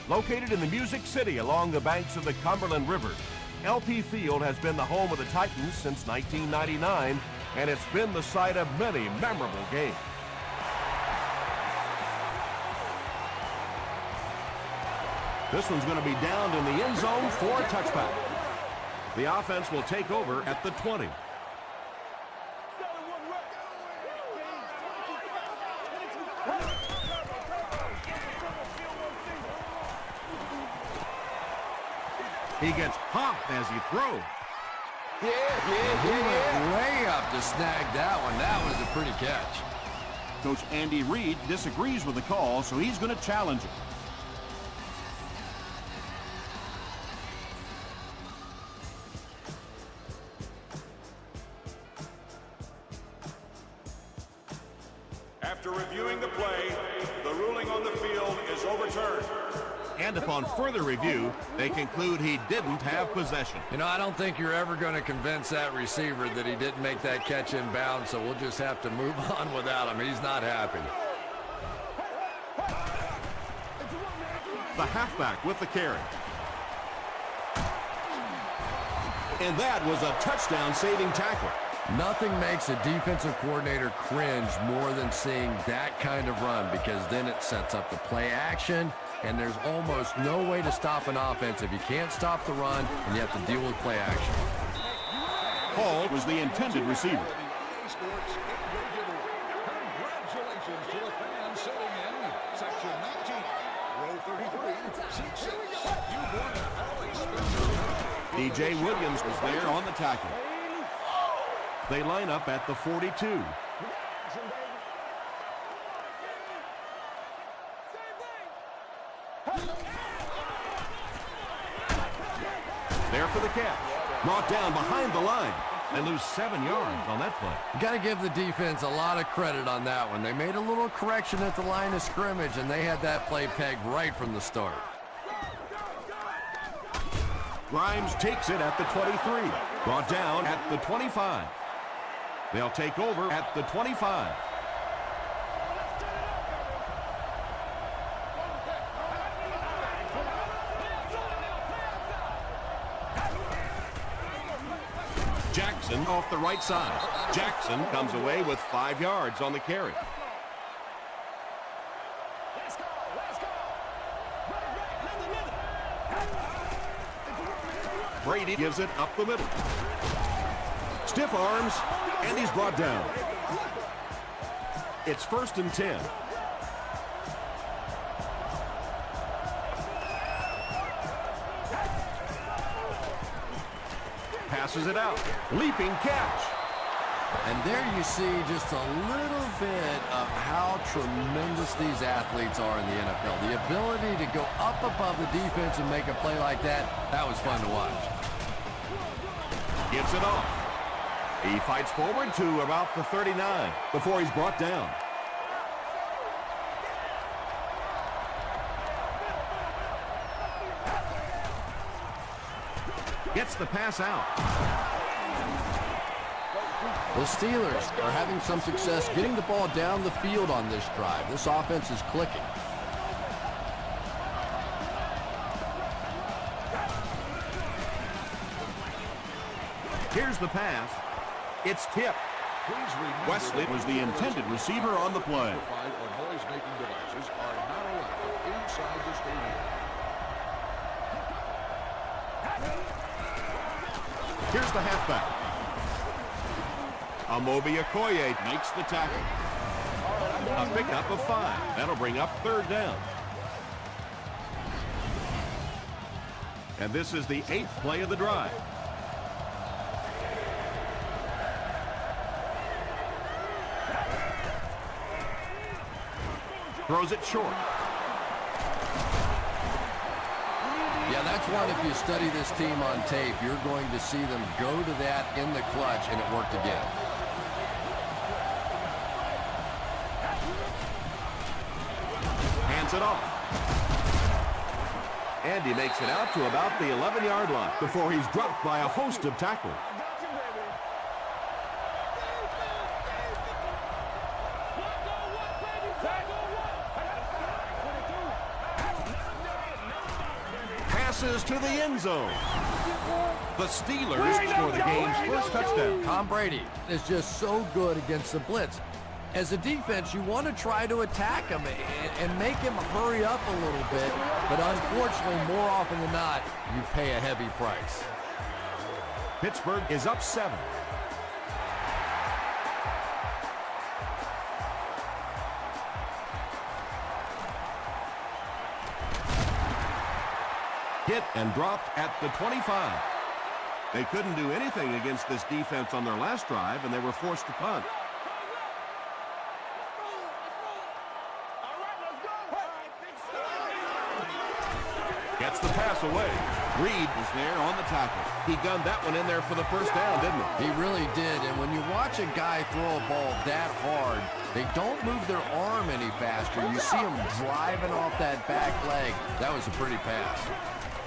Located in the Music City along the banks of the Cumberland River, LP Field has been the home of the Titans since 1999, and it's been the site of many memorable games. This one's going to be downed in the end zone for a touchback. The offense will take over at the 20. He gets popped as he throws. He went way up to snag that one. That was a pretty catch. Coach Andy Reid disagrees with the call, so he's going to challenge it. After reviewing the play, the ruling on the field is overturned. And upon further review, they conclude he didn't have possession. You know, I don't think you're ever going to convince that receiver that he didn't make that catch in bounds, so we'll just have to move on without him. He's not happy. The halfback with the carry. And that was a touchdown-saving tackle. Nothing makes a defensive coordinator cringe more than seeing that kind of run, because then it sets up the play action, and there's almost no way to stop an offense if you can't stop the run and you have to deal with play action. Hall was the intended receiver. Congratulations to the fans sitting in section 19, row 33, seat 6. You've won an all-expenses. DJ Williams was there on the tackle. They line up at the 42. There for the catch. Brought down behind the line. They lose 7 yards on that play. You got to give the defense a lot of credit on that one. They made a little correction at the line of scrimmage, and they had that play pegged right from the start. Grimes takes it at the 23. Brought down at the 25. They'll take over at the 25. Jackson off the right side. Jackson comes away with 5 yards on the carry. Brady gives it up the middle. Stiff arms, and he's brought down. It's 1st and 10. Passes it out. Leaping catch. And there you see just a little bit of how tremendous these athletes are in the NFL. The ability to go up above the defense and make a play like that, that was fun to watch. Gives it off. He fights forward to about the 39 before he's brought down. Gets the pass out. The Steelers are having some success getting the ball down the field on this drive. This offense is clicking. Here's the pass. It's tipped. Wesley was the intended receiver on the play. Noise-making devices are not allowed inside the stadium. Here's the halfback. Amobi Okoye makes the tackle. A pickup of 5. That'll bring up 3rd down. And this is the 8th play of the drive. Throws it short. Yeah, that's one, if you study this team on tape, you're going to see them go to that in the clutch, and it worked again. Hands it off. And he makes it out to about the 11-yard line before he's dropped by a host of tacklers. passes to the end zone. The Steelers score the game's first touchdown. Tom Brady is just so good against the blitz. As a defense, you want to try to attack him and make him hurry up a little bit, but unfortunately, more often than not, you pay a heavy price. Pittsburgh is up 7. Hit and dropped at the 25. They couldn't do anything against this defense on their last drive, and they were forced to punt. Gets the pass away. Reed was there on the tackle. He gunned that one in there for the first down, didn't he? He really did, and when you watch a guy throw a ball that hard, they don't move their arm any faster. You see him driving off that back leg. That was a pretty pass.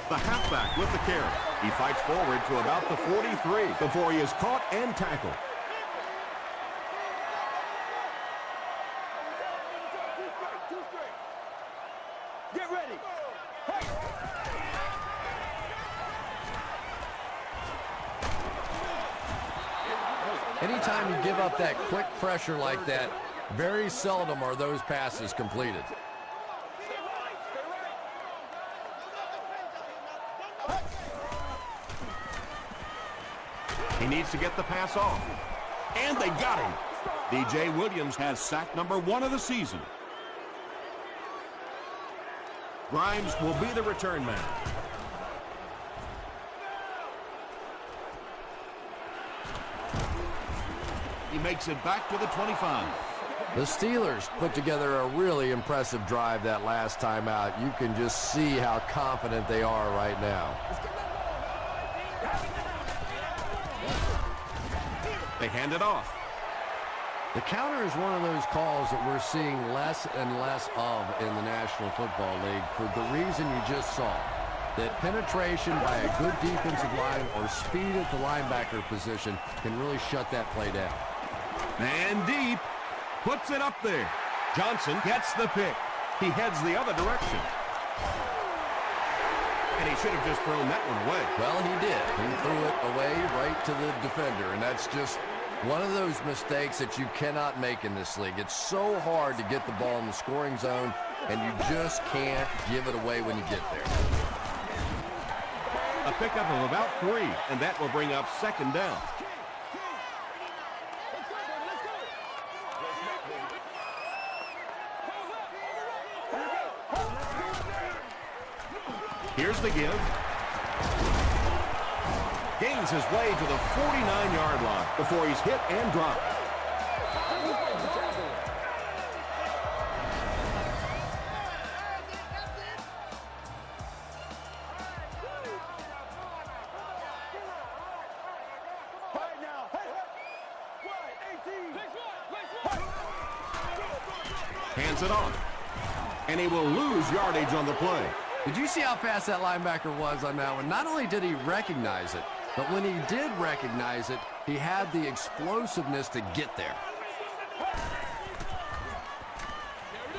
The halfback with the carry. He fights forward to about the 43 before he is caught and tackled. Get ready. Anytime you give up that quick pressure like that, very seldom are those passes completed. He needs to get the pass off. And they got him. DJ Williams has sack number 1 of the season. Grimes will be the return man. He makes it back to the 25. The Steelers put together a really impressive drive that last time out. You can just see how confident they are right now. They hand it off. The counter is one of those calls that we're seeing less and less of in the National Football League for the reason you just saw. That penetration by a good defensive line or speed at the linebacker position can really shut that play down. And deep. Puts it up there. Johnson gets the pick. He heads the other direction. And he should have just thrown that one away. Well, he did. He threw it away right to the defender, and that's just one of those mistakes that you cannot make in this league. It's so hard to get the ball in the scoring zone, and you just can't give it away when you get there. A pickup of about 3, and that will bring up second down. Here's the give. Gains his way to the 49-yard line before he's hit and dropped. Hands it off. And he will lose yardage on the play. Did you see how fast that linebacker was on that one? Not only did he recognize it, but when he did recognize it, he had the explosiveness to get there.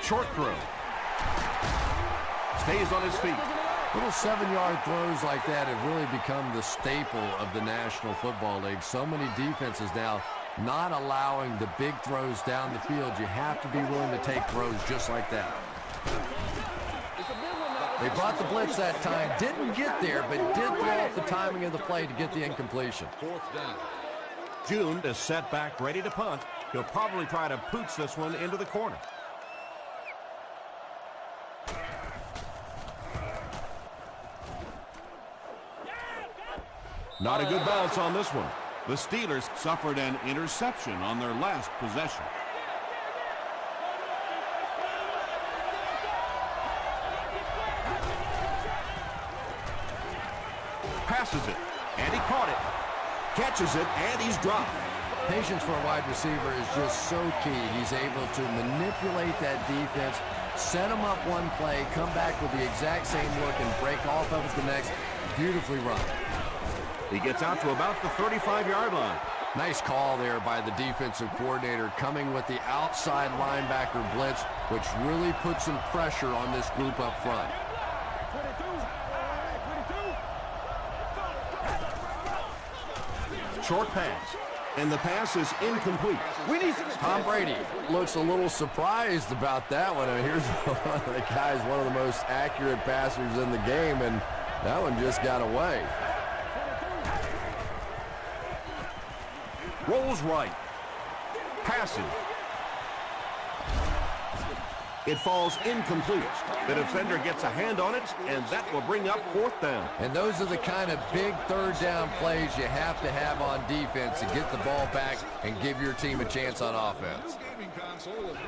Short throw. Stays on his feet. Little 7-yard throws like that have really become the staple of the National Football League. So many defenses now not allowing the big throws down the field. You have to be willing to take throws just like that. They brought the blitz that time, didn't get there, but did throw off the timing of the play to get the incompletion. 4th down. June is set back, ready to punt. He'll probably try to pooch this one into the corner. Not a good bounce on this one. The Steelers suffered an interception on their last possession. Passes it, and he caught it. Catches it, and he's dropped. Patience for a wide receiver is just so key. He's able to manipulate that defense, set him up one play, come back with the exact same look, and break off of it the next. Beautifully run. He gets out to about the 35-yard line. Nice call there by the defensive coordinator, coming with the outside linebacker blitz, which really puts some pressure on this group up front. Short pass. And the pass is incomplete. We need some Tom Brady looks a little surprised about that one. And here's one of the guys, one of the most accurate passers in the game, and that one just got away. Rolls right. Passing. It falls incomplete. The defender gets a hand on it, and that will bring up 4th down. And those are the kind of big third down plays you have to have on defense to get the ball back and give your team a chance on offense.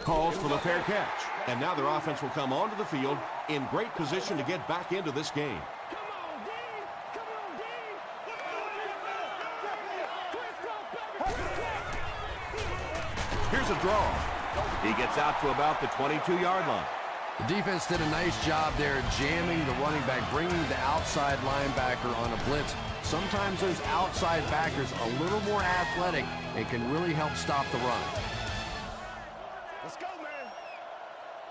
Calls for the fair catch. And now their offense will come onto the field in great position to get back into this game. Here's a draw. He gets out to about the 22-yard line. The defense did a nice job there jamming the running back, bringing the outside linebacker on a blitz. Sometimes those outside backers are a little more athletic and can really help stop the run. Let's go, man.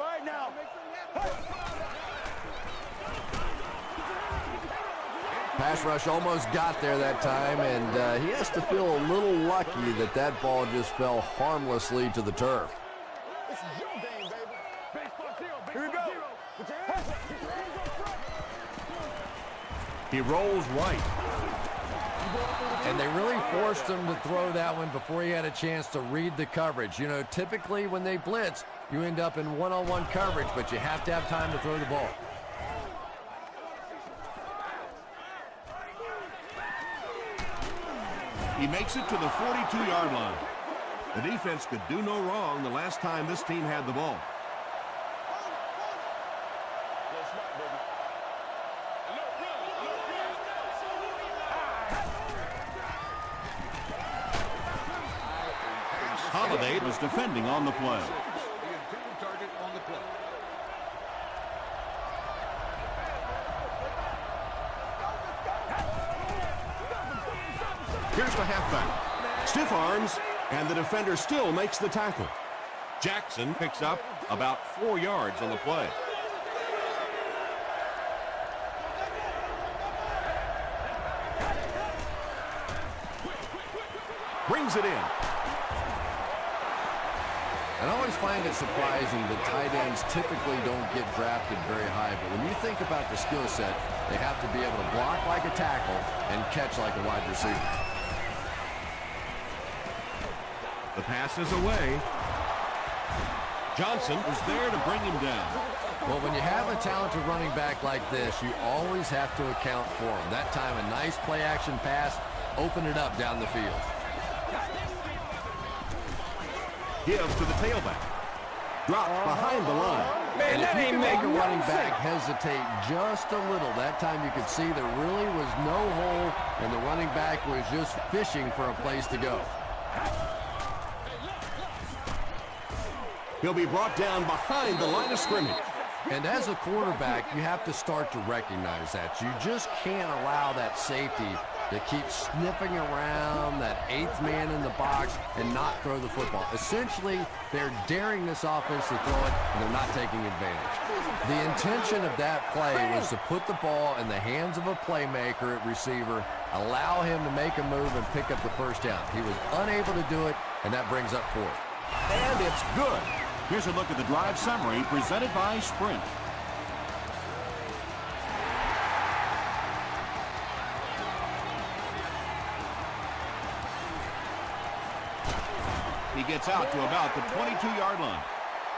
All right, now. Pass rush almost got there that time, and he has to feel a little lucky that that ball just fell harmlessly to the turf. This is your game, baby. Baseball zero. Here we go. Put your hands up. He rolls right. And they really forced him to throw that one before he had a chance to read the coverage. You know, typically when they blitz, you end up in one-on-one coverage, but you have to have time to throw the ball. He makes it to the 42-yard line. The defense could do no wrong the last time this team had the ball. Holiday was defending on the play. The intended target on the play. Here's the halfback. Stiff arms, and the defender still makes the tackle. Jackson picks up about 4 yards on the play. Brings it in. And I always find it surprising that tight ends typically don't get drafted very high. But when you think about the skill set, they have to be able to block like a tackle and catch like a wide receiver. The pass is away. Johnson was there to bring him down. Well, when you have a talented running back like this, you always have to account for him. That time, a nice play-action pass opened it up down the field. Gives to the tailback. Dropped behind the line. And if you can make a running back hesitate just a little, that time you could see there really was no hole, and the running back was just fishing for a place to go. He'll be brought down behind the line of scrimmage. And as a quarterback, you have to start to recognize that. You just can't allow that safety to keep sniffing around that 8th man in the box and not throw the football. Essentially, they're daring this offense to throw it, and they're not taking advantage. The intention of that play was to put the ball in the hands of a playmaker at receiver, allow him to make a move and pick up the first down. He was unable to do it, and that brings up 4th. And it's good. Here's a look at the drive summary presented by Sprint. He gets out to about the 22-yard line.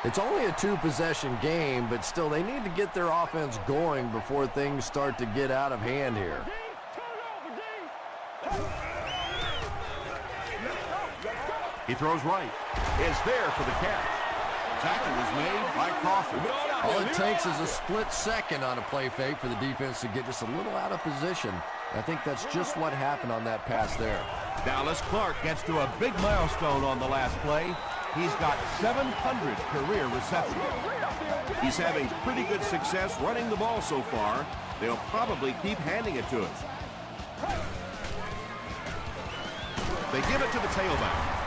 It's only a 2-possession game, but still they need to get their offense going before things start to get out of hand here. He throws right. Is there for the catch. Tackle was made by Crawford. All it takes is a split second on a play fake for the defense to get just a little out of position. I think that's just what happened on that pass there. Dallas Clark gets to a big milestone on the last play. He's got 700 career receptions. He's having pretty good success running the ball so far. They'll probably keep handing it to him. They give it to the tailback.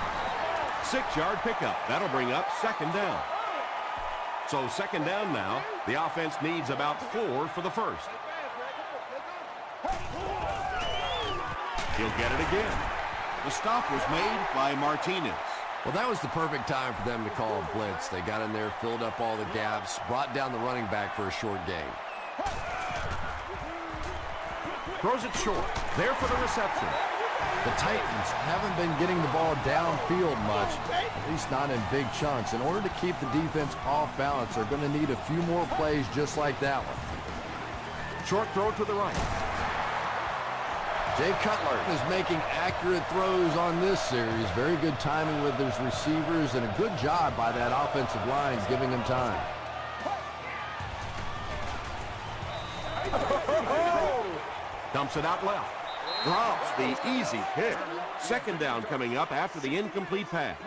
6-yard pickup. That'll bring up 2nd down. So 2nd down now. The offense needs about 4 for the first. He'll get it again. The stop was made by Martinez. Well, that was the perfect time for them to call a blitz. They got in there, filled up all the gaps, brought down the running back for a short gain. Throws it short. There for the reception. The Titans haven't been getting the ball downfield much, at least not in big chunks. In order to keep the defense off balance, they're going to need a few more plays just like that one. Short throw to the right. Jay Cutler is making accurate throws on this series. Very good timing with his receivers and a good job by that offensive line giving him time. Dumps it out left. Drops the easy pick. Second down coming up after the incomplete pass.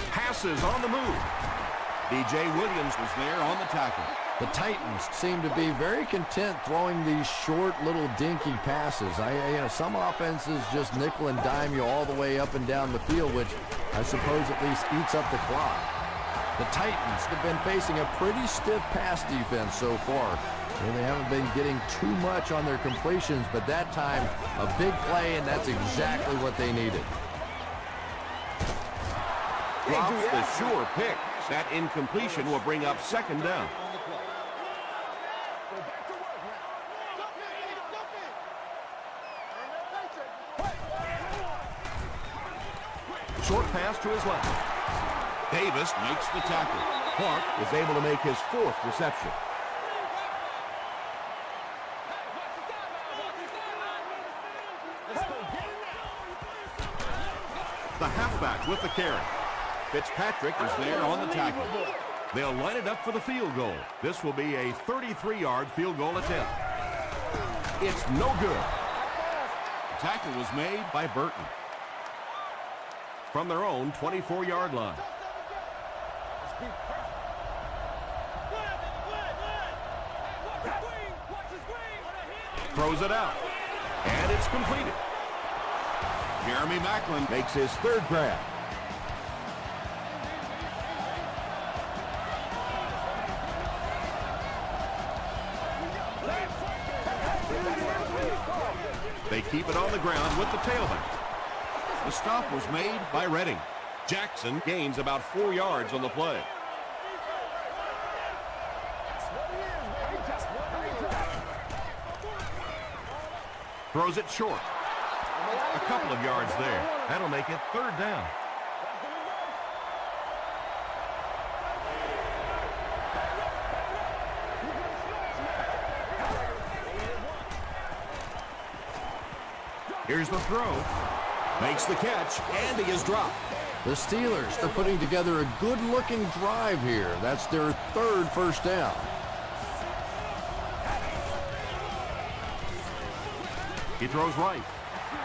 Passes on the move. DJ Williams was there on the tackle. The Titans seem to be very content throwing these short little dinky passes. Some offenses just nickel and dime you all the way up and down the field, which I suppose at least eats up the clock. The Titans have been facing a pretty stiff pass defense so far. They haven't been getting too much on their completions, but that time a big play, and that's exactly what they needed. Drops the sure pick. That incompletion will bring up second down. Short pass to his left. Davis makes the tackle. Clark is able to make his fourth reception. The halfback with the carry. Fitzpatrick is there on the tackle. They'll line it up for the field goal. This will be a 33-yard field goal attempt. It's no good. The tackle was made by Burton from their own 24-yard line. Throws it out, and it's completed. Jeremy Maclin makes his third grab. They keep it on the ground with the tailback. The stop was made by Redding. Jackson gains about 4 yards on the play. Throws it short. A couple of yards there. That'll make it third down. Here's the throw. Makes the catch, and he is dropped. The Steelers are putting together a good-looking drive here. That's their third first down. He throws right.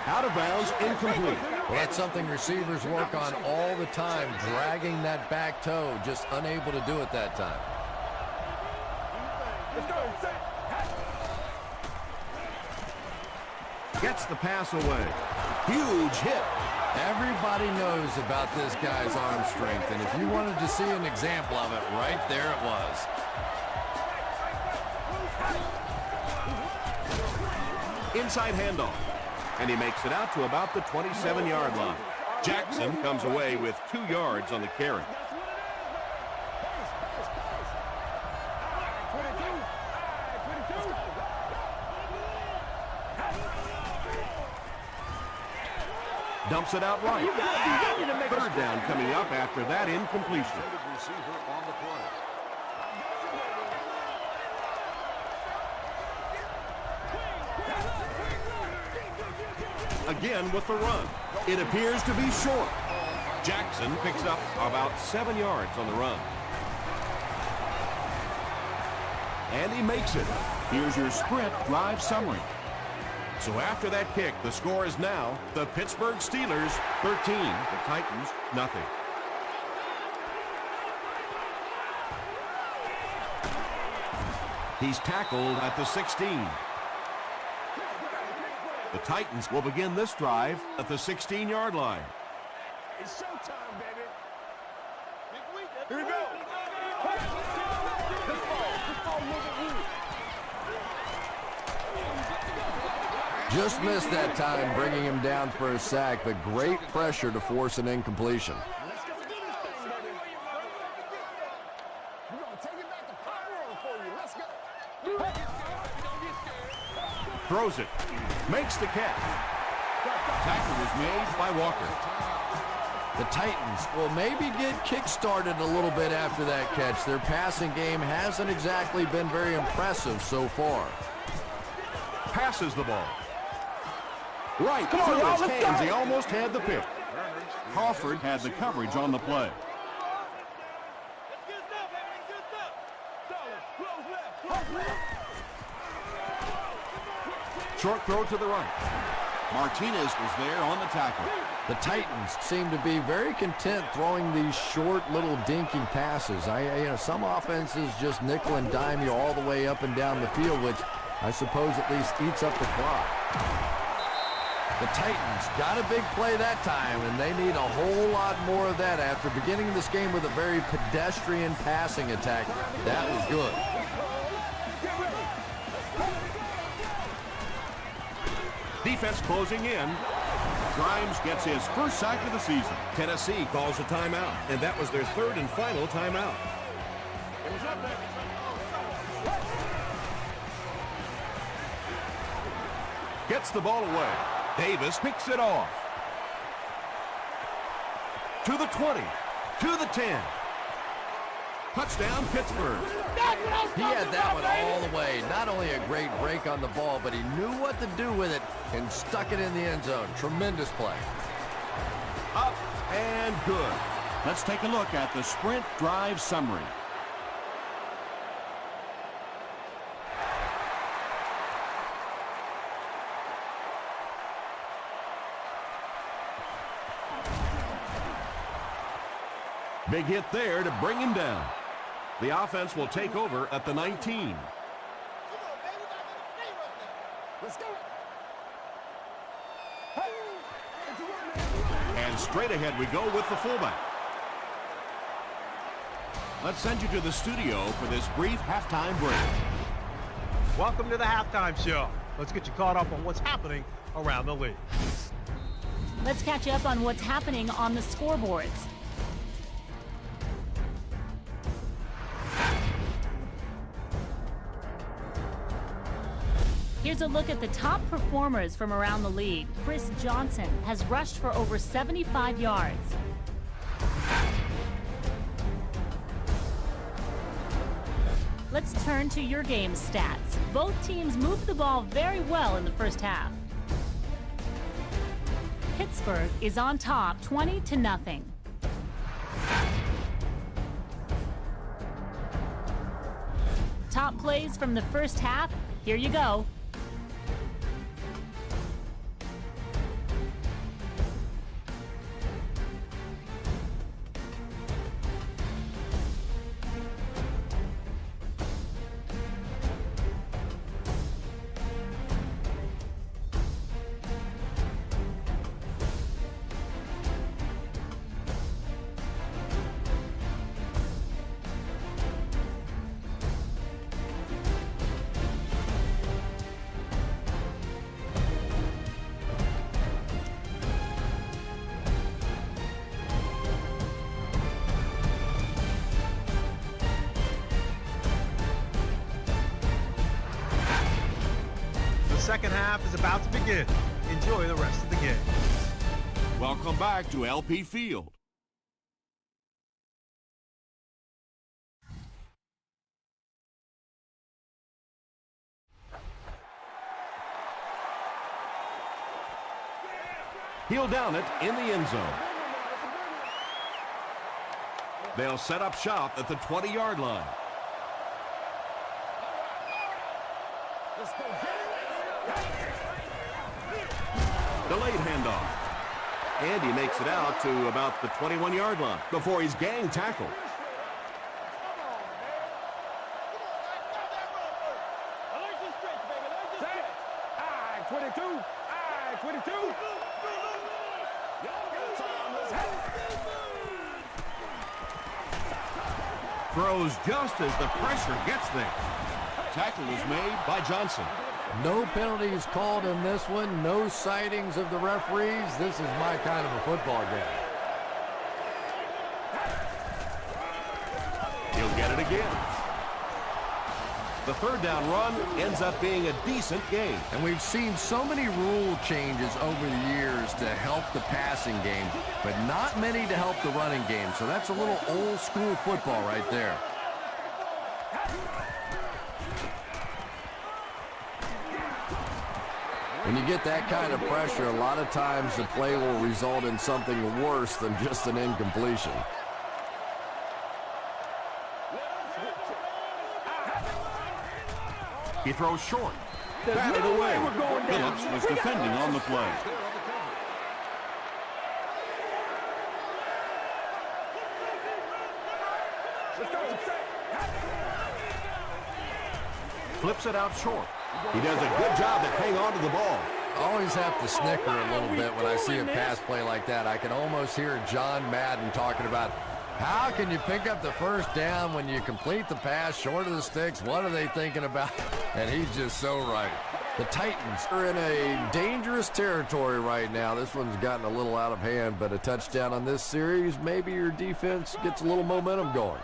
Out of bounds, incomplete. Well, that's something receivers work on all the time, dragging that back toe, just unable to do it that time. Gets the pass away. Huge hit. Everybody knows about this guy's arm strength, and if you wanted to see an example of it, right there it was. Inside handoff. And he makes it out to about the 27-yard line. Jackson comes away with 2 yards on the carry. Dumps it out right. Third down coming up after that incompletion. Again with the run. It appears to be short. Jackson picks up about 7 yards on the run. And he makes it. Here's your sprint drive summary. So after that kick, the score is now the Pittsburgh Steelers 13, the Titans nothing. He's tackled at the 16. The Titans will begin this drive at the 16-yard line. It's showtime, baby. Here we go. Just missed that time, bringing him down for a sack, but great pressure to force an incompletion. Let's go do this thing, baby. We're going to take it back to Pyro for you. Let's go. Throws it. Makes the catch. Tackle was made by Walker. The Titans will maybe get kick-started a little bit after that catch. Their passing game hasn't exactly been very impressive so far. Passes the ball. Right Come on, through y'all, his let's hands. go. He almost had the pick. Crawford had the coverage on the play. Short throw to the right. Martinez was there on the tackle. The Titans seem to be very content throwing these short little dinky passes. Some offenses just nickel and dime you all the way up and down the field, which I suppose at least eats up the clock. The Titans got a big play that time, and they need a whole lot more of that after beginning this game with a very pedestrian passing attack. That was good. Defense closing in. Grimes gets his first sack of the season. Tennessee calls a timeout, and that was their third and final timeout. Gets the ball away. Davis picks it off. To the 20. To the 10. Touchdown, Pittsburgh. He had that one all the way. Not only a great break on the ball, but he knew what to do with it and stuck it in the end zone. Tremendous play. Up and good. Let's take a look at the sprint drive summary. Big hit there to bring him down. The offense will take over at the 19. Let's go. And straight ahead we go with the fullback. Let's send you to the studio for this brief halftime break. Welcome to the halftime show. Let's get you caught up on what's happening around the league. Let's catch up on what's happening on the scoreboards. Here's a look at the top performers from around the league. Chris Johnson has rushed for over 75 yards. Let's turn to your game stats. Both teams moved the ball very well in the first half. Pittsburgh is on top 20-0. Top plays from the first half. Here you go. The second half is about to begin. Enjoy the rest of the game. Welcome back to LP Field. He'll down it in the end zone. They'll set up shop at the 20-yard line. Let's go. Delayed handoff. And he makes it out to about the 21-yard line before he's gang tackled. Aye, 22. Aye, 22. Y'all got time. Let's go. throws just as the pressure gets there. Tackle is made by Johnson. No penalties called in this one. No sightings of the referees. This is my kind of a football game. He'll get it again. The third down run ends up being a decent gain. And we've seen so many rule changes over the years to help the passing game, but not many to help the running game. So that's a little old school football right there. When you get that kind of pressure, a lot of times the play will result in something worse than just an incompletion. He throws short. Batted away. Phillips was defending on the play. Flips it out short. He does a good job at hanging on to the ball. I always have to snicker a little bit when I see a pass play like that. I can almost hear John Madden talking about how can you pick up the first down when you complete the pass short of the sticks? What are they thinking about? And he's just so right. The Titans are in a dangerous territory right now. This one's gotten a little out of hand, but a touchdown on this series, maybe your defense gets a little momentum going.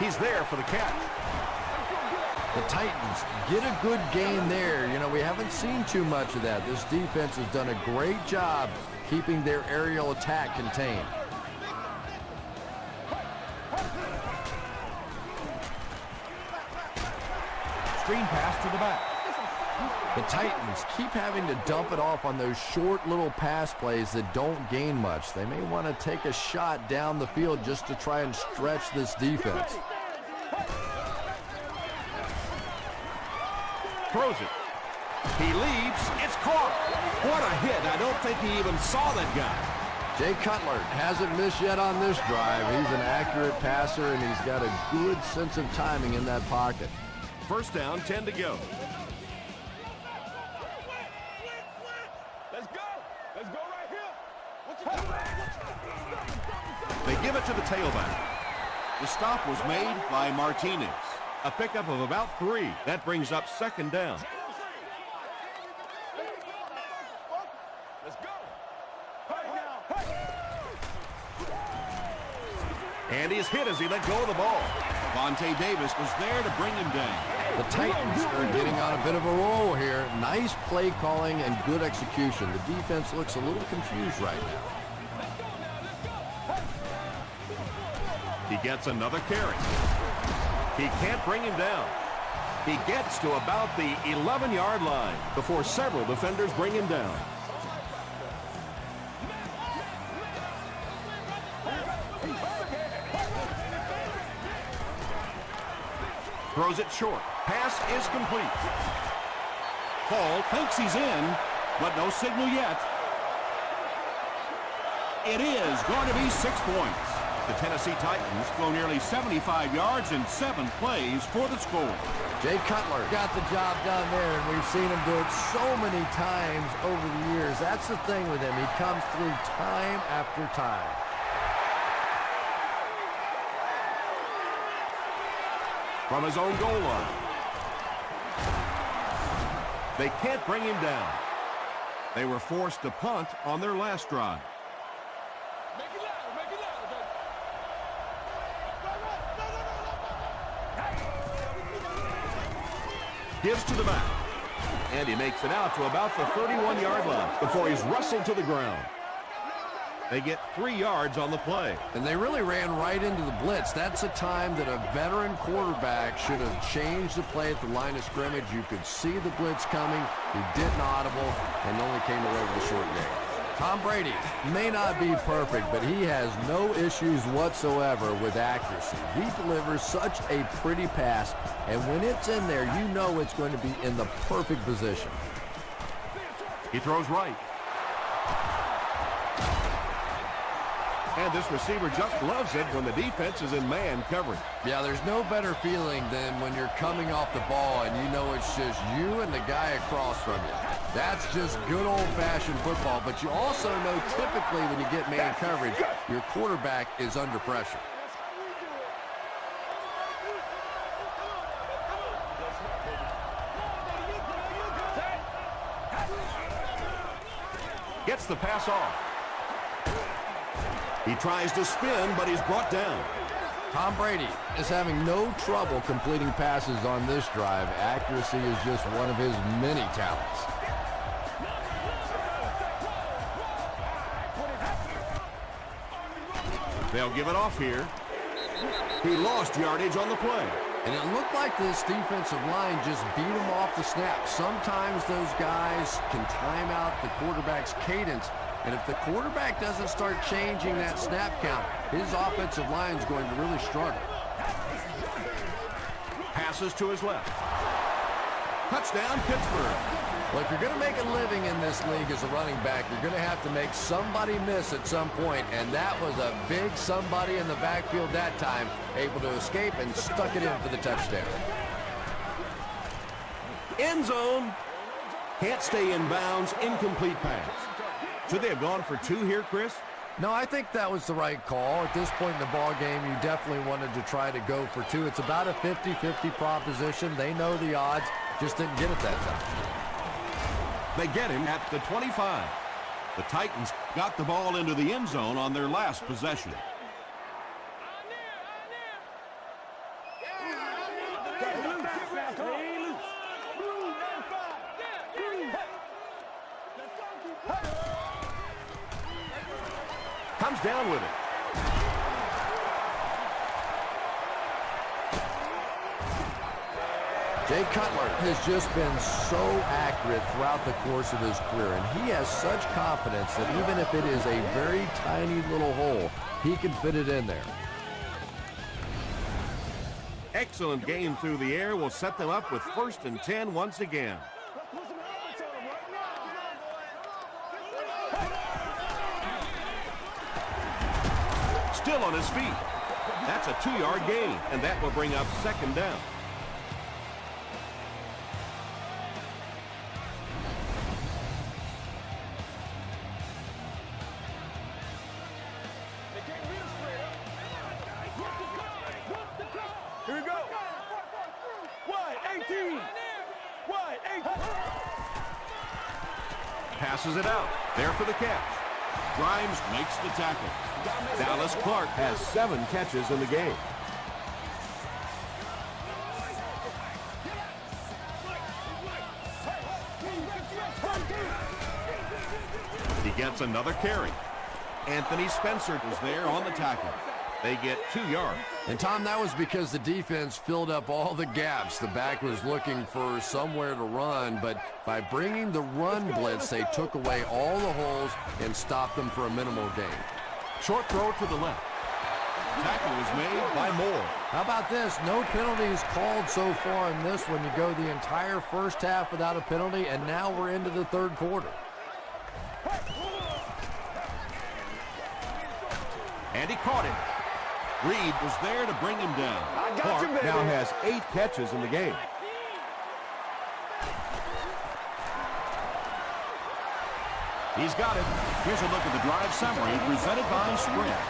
He's there for the catch. The Titans get a good gain there. You know, we haven't seen too much of that. This defense has done a great job keeping their aerial attack contained. Screen pass to the back. The Titans keep having to dump it off on those short little pass plays that don't gain much. They may want to take a shot down the field just to try and stretch this defense. Throws it. He leaps. It's caught. What a hit. I don't think he even saw that guy. Jay Cutler hasn't missed yet on this drive. He's an accurate passer, and he's got a good sense of timing in that pocket. First down, 10 to go. Let's go. Let's go right here. They give it to the tailback. The stop was made by Martinez. A pickup of about 3. That brings up second down. Let's go. And he's hit as he let go of the ball. Vontae Davis was there to bring him down. The Titans are getting on a bit of a roll here. Nice play calling and good execution. The defense looks a little confused right now. He gets another carry. He can't bring him down. He gets to about the 11-yard line before several defenders bring him down. Throws it short. Pass is complete. Hall thinks he's in, but no signal yet. It is going to be 6 points. The Tennessee Titans go nearly 75 yards in 7 plays for the score. Jay Cutler got the job done there, and we've seen him do it so many times over the years. That's the thing with him. He comes through time after time. From his own goal line. They can't bring him down. They were forced to punt on their last drive. Make it loud. Make it loud. Gives to the back. And he makes it out to about the 31-yard line before he's wrestled to the ground. They get 3 yards on the play. And they really ran right into the blitz. That's a time that a veteran quarterback should have changed the play at the line of scrimmage. You could see the blitz coming. He didn't audible and only came away with a short gain. Tom Brady may not be perfect, but he has no issues whatsoever with accuracy. He delivers such a pretty pass, and when it's in there, you know it's going to be in the perfect position. He throws right. And this receiver just loves it when the defense is in man coverage. Yeah, there's no better feeling than when you're coming off the ball and you know it's just you and the guy across from you. That's just good old-fashioned football. But you also know typically when you get man coverage, your quarterback is under pressure. Gets the pass off. He tries to spin, but he's brought down. Tom Brady is having no trouble completing passes on this drive. Accuracy is just one of his many talents. They'll give it off here. He lost yardage on the play. And it looked like this defensive line just beat him off the snap. Sometimes those guys can time out the quarterback's cadence. And if the quarterback doesn't start changing that snap count, his offensive line is going to really struggle. Passes to his left. Touchdown, Pittsburgh. Well, if you're going to make a living in this league as a running back, you're going to have to make somebody miss at some point, and that was a big somebody in the backfield that time, able to escape and stuck it in for the touchdown. End zone. Can't stay in bounds. Incomplete pass. Should they have gone for two here, Chris? No, I think that was the right call. At this point in the ball game, you definitely wanted to try to go for two. It's about a 50-50 proposition. They know the odds, just didn't get it that time. They get him at the 25. The Titans got the ball into the end zone on their last possession. Comes down with it. Jay Cutler has just been so accurate throughout the course of his career, and he has such confidence that even if it is a very tiny little hole, he can fit it in there. Excellent game through the air will set them up with 1st and 10 once again. Still on his feet. That's a 2-yard gain, and that will bring up 2nd down. Here we go. Wide 18. Wide 18. Passes it out. There for the catch. Grimes makes the tackle. Dallas Clark has 7 catches in the game. He gets another carry. Anthony Spencer is there on the tackle. They get 2 yards. And, Tom, that was because the defense filled up all the gaps. The back was looking for somewhere to run, but by bringing the run blitz, they took away all the holes and stopped them for a minimal gain. Short throw to the left. Tackle was made by Moore. How about this? No penalties called so far in this one. You go the entire first half without a penalty, and now we're into the 3rd quarter. And he caught him. Reed was there to bring him down. Clark now has 8 catches in the game. He's got it. Here's a look at the drive summary presented by Sprint.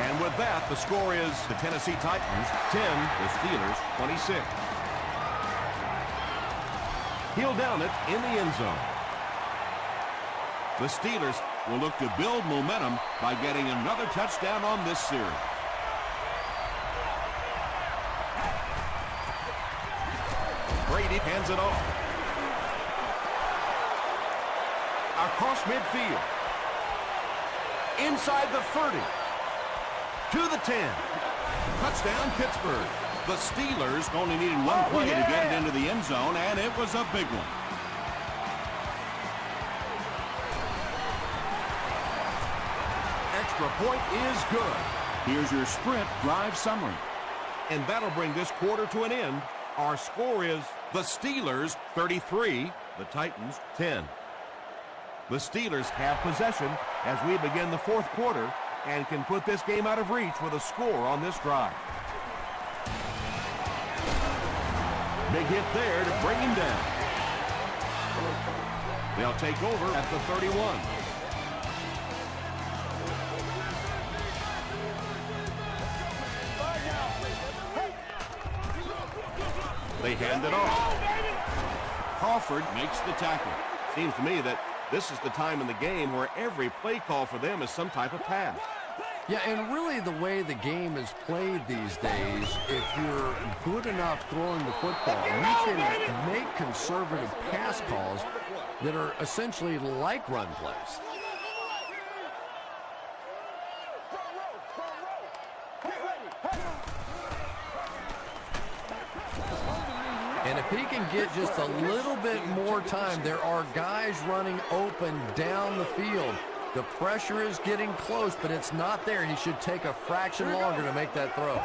And with that, the score is the Tennessee Titans 10, the Steelers 26. He'll down it in the end zone. The Steelers will look to build momentum by getting another touchdown on this series. Brady hands it off. Across midfield. Inside the 30. To the 10. Touchdown, Pittsburgh. The Steelers only needed one play to get it into the end zone, and it was a big one. Extra point is good. Here's your Sprint drive summary. And that'll bring this quarter to an end. Our score is the Steelers 33, the Titans 10. The Steelers have possession as we begin the 4th quarter and can put this game out of reach with a score on this drive. Big hit there to bring him down. They'll take over at the 31. They hand it off. Crawford makes the tackle. Seems to me that this is the time in the game where every play call for them is some type of pass. Yeah, and really the way the game is played these days, if you're good enough throwing the football, you can make conservative pass calls that are essentially like run plays. And if he can get just a little bit more time, there are guys running open down the field. The pressure is getting close, but it's not there. He should take a fraction longer to make that throw.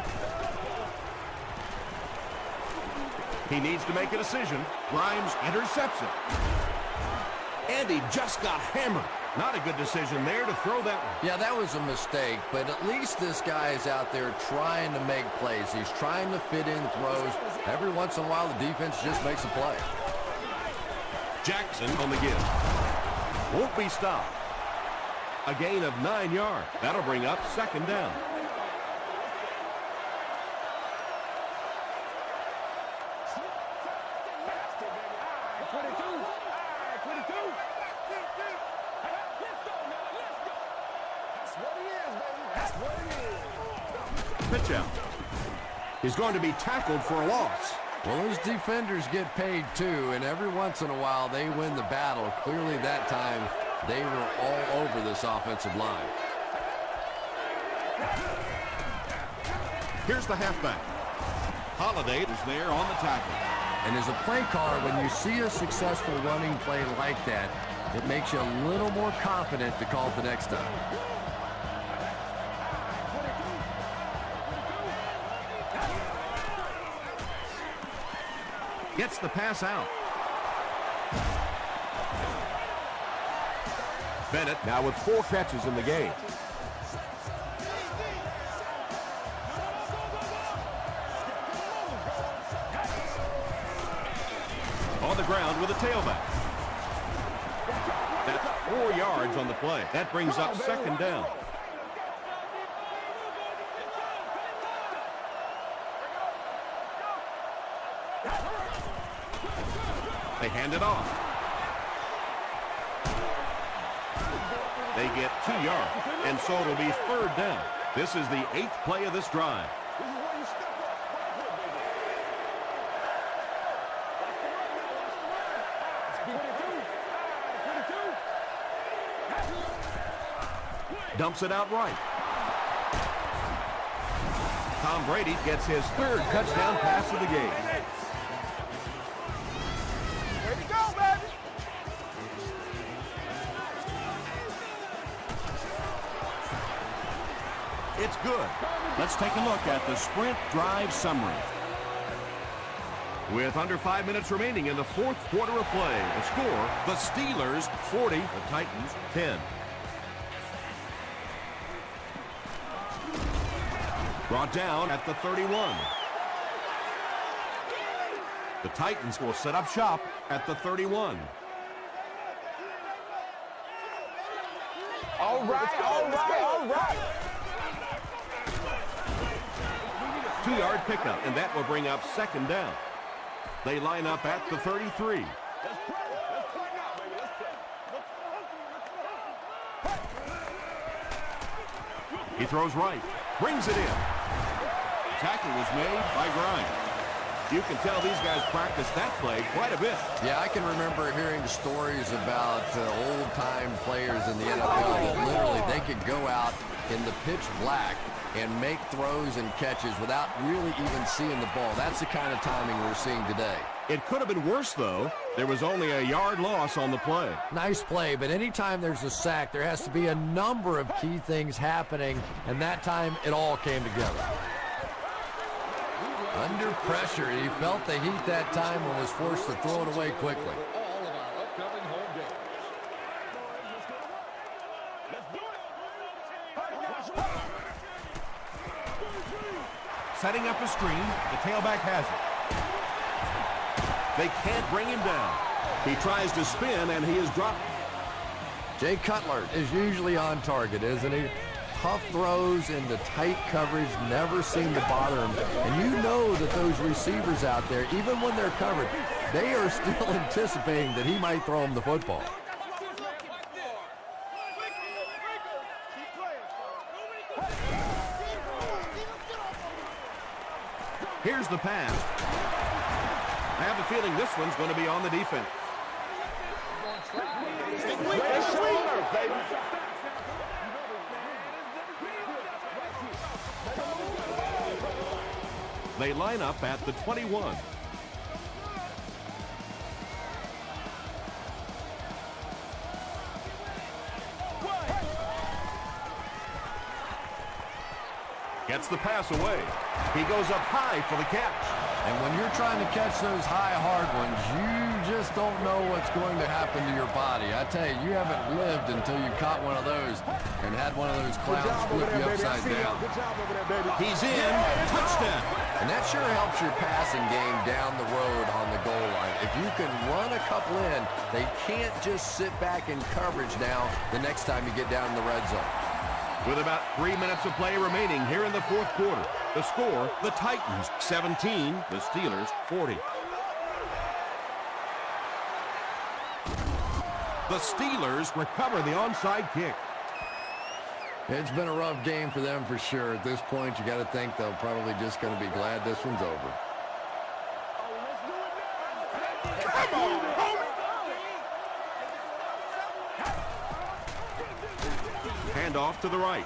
He needs to make a decision. Grimes intercepts it. And he just got hammered. Not a good decision there to throw that one. Yeah, that was a mistake, but at least this guy is out there trying to make plays. He's trying to fit in throws. Every once in a while, the defense just makes a play. Jackson on the give. Won't be stopped. A gain of 9 yards. That'll bring up second down. Pitch out. He's going to be tackled for a loss. Well, those defenders get paid too, and every once in a while they win the battle. Clearly that time they were all over this offensive line. Here's the halfback. Holiday is there on the tackle. And as a play caller, when you see a successful running play like that, it makes you a little more confident to call it the next time. Gets the pass out. Bennett now with 4 catches in the game. On the ground with a tailback. That's 4 yards on the play. That brings up second down. They hand it off. They get 2 yards, and so it'll be third down. This is the 8th play of this drive. Dumps it out right. Tom Brady gets his 3rd touchdown pass of the game. It's good. Let's take a look at the sprint drive summary. With under 5 minutes remaining in the 4th quarter of play, the score, the Steelers 40, the Titans 10. Brought down at the 31. The Titans will set up shop at the 31. All right. 2-yard pickup, and that will bring up second down. They line up at the 33. He throws right, brings it in. Tackle was made by Grimes. You can tell these guys practice that play quite a bit. Yeah, I can remember hearing stories about old-time players in the NFL that literally they could go out in the pitch black and make throws and catches without really even seeing the ball. That's the kind of timing we're seeing today. It could have been worse, though. There was only a yard loss on the play. Nice play, but anytime there's a sack, there has to be a number of key things happening, and that time it all came together. Under pressure, he felt the heat that time and was forced to throw it away quickly. All of our upcoming home games. Setting up a screen, the tailback has it. They can't bring him down. He tries to spin, and he is dropped. Jay Cutler is usually on target, isn't he? Tough throws into tight coverage never seem to bother him. And you know that those receivers out there, even when they're covered, they are still anticipating that he might throw him the football. Here's the pass. I have a feeling this one's going to be on the defense. They line up at the 21. Gets the pass away. He goes up high for the catch. And when you're trying to catch those high, hard ones, you just don't know what's going to happen to your body. I tell you, you haven't lived until you caught one of those and had one of those clowns flip you upside down. He's in. Touchdown. And that sure helps your passing game down the road on the goal line. If you can run a couple in, they can't just sit back in coverage now the next time you get down in the red zone. With about 3 minutes of play remaining here in the fourth quarter. The score, the Titans 17, the Steelers 40. The Steelers recover the onside kick. It's been a rough game for them for sure. At this point, you got to think they're probably just going to be glad this one's over. Come on, hand off to the right.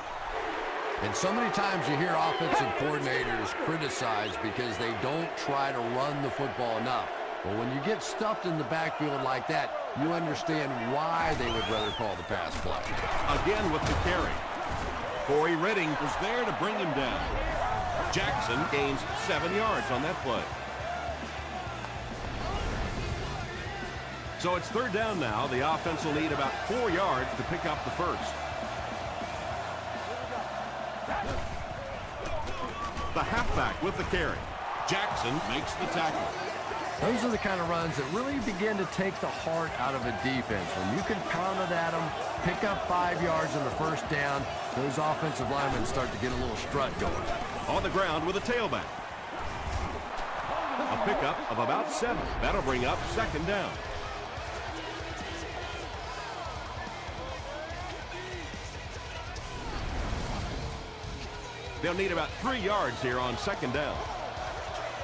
And so many times you hear offensive coordinators criticized because they don't try to run the football enough. But when you get stuffed in the backfield like that, you understand why they would rather call the pass play. Again with the carry. Corey Redding was there to bring him down. Jackson gains 7 yards on that play. So it's third down now. The offense will need about 4 yards to pick up the first. The halfback with the carry. Jackson makes the tackle. Those are the kind of runs that really begin to take the heart out of a defense. When you can pound it at them, pick up 5 yards on the first down, those offensive linemen start to get a little strut going. On the ground with a tailback. A pickup of about 7. That'll bring up second down. They'll need about 3 yards here on second down.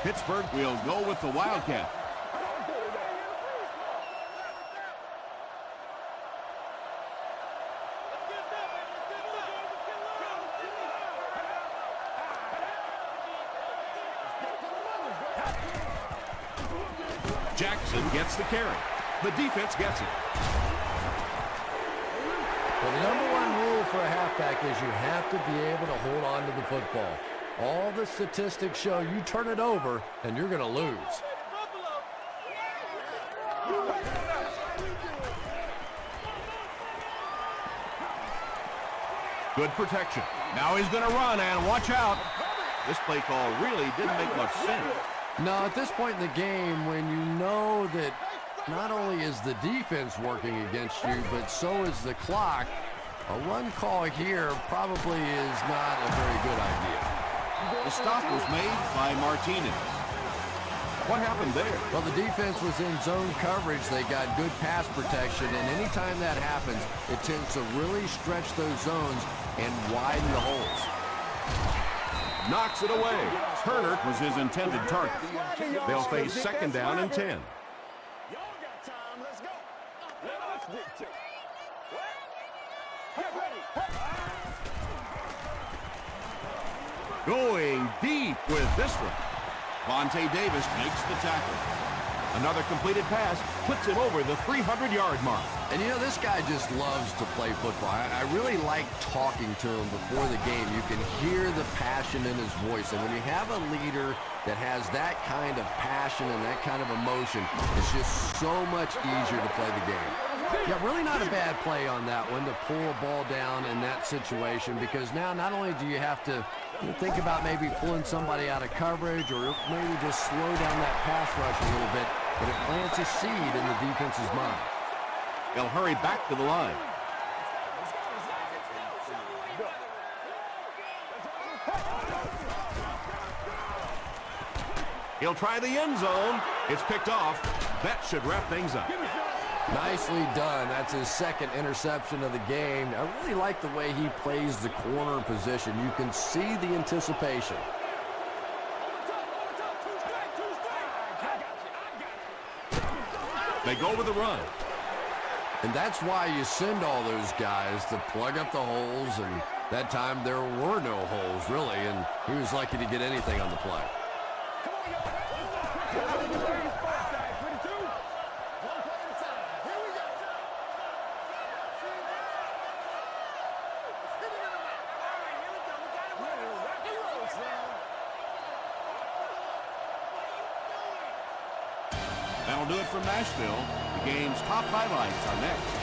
Pittsburgh will go with the Wildcat. Jackson gets the carry. The defense gets it. Well, the number one rule for a halfback is you have to be able to hold on to the football. All the statistics show you turn it over and you're going to lose. Good protection. Now he's going to run, and watch out. This play call really didn't make much sense. No, at this point in the game, when you know that not only is the defense working against you, but so is the clock, a run call here probably is not a very good idea. The stop was made by Martinez. What happened there? Well, the defense was in zone coverage. They got good pass protection, and anytime that happens, it tends to really stretch those zones and widen the holes. Knocks it away. Turner was his intended target. They'll face second down and 10. Going deep with this one. Vontae Davis makes the tackle. Another completed pass puts him over the 300-yard mark. And you know, this guy just loves to play football. I really like talking to him before the game. You can hear the passion in his voice. And when you have a leader that has that kind of passion and that kind of emotion, it's just so much easier to play the game. Yeah, really not a bad play on that one to pull a ball down in that situation, because now not only do you have to think about maybe pulling somebody out of coverage or maybe just slow down that pass rush a little bit, but it plants a seed in the defense's mind. They'll hurry back to the line. He'll try the end zone. It's picked off. That should wrap things up. Nicely done. That's his second interception of the game. I really like the way he plays the corner position. You can see the anticipation. They go with the run. And that's why you send all those guys to plug up the holes, and that time there were no holes, really, and he was lucky to get anything on the play. That'll do it from Nashville. The game's top highlights are next.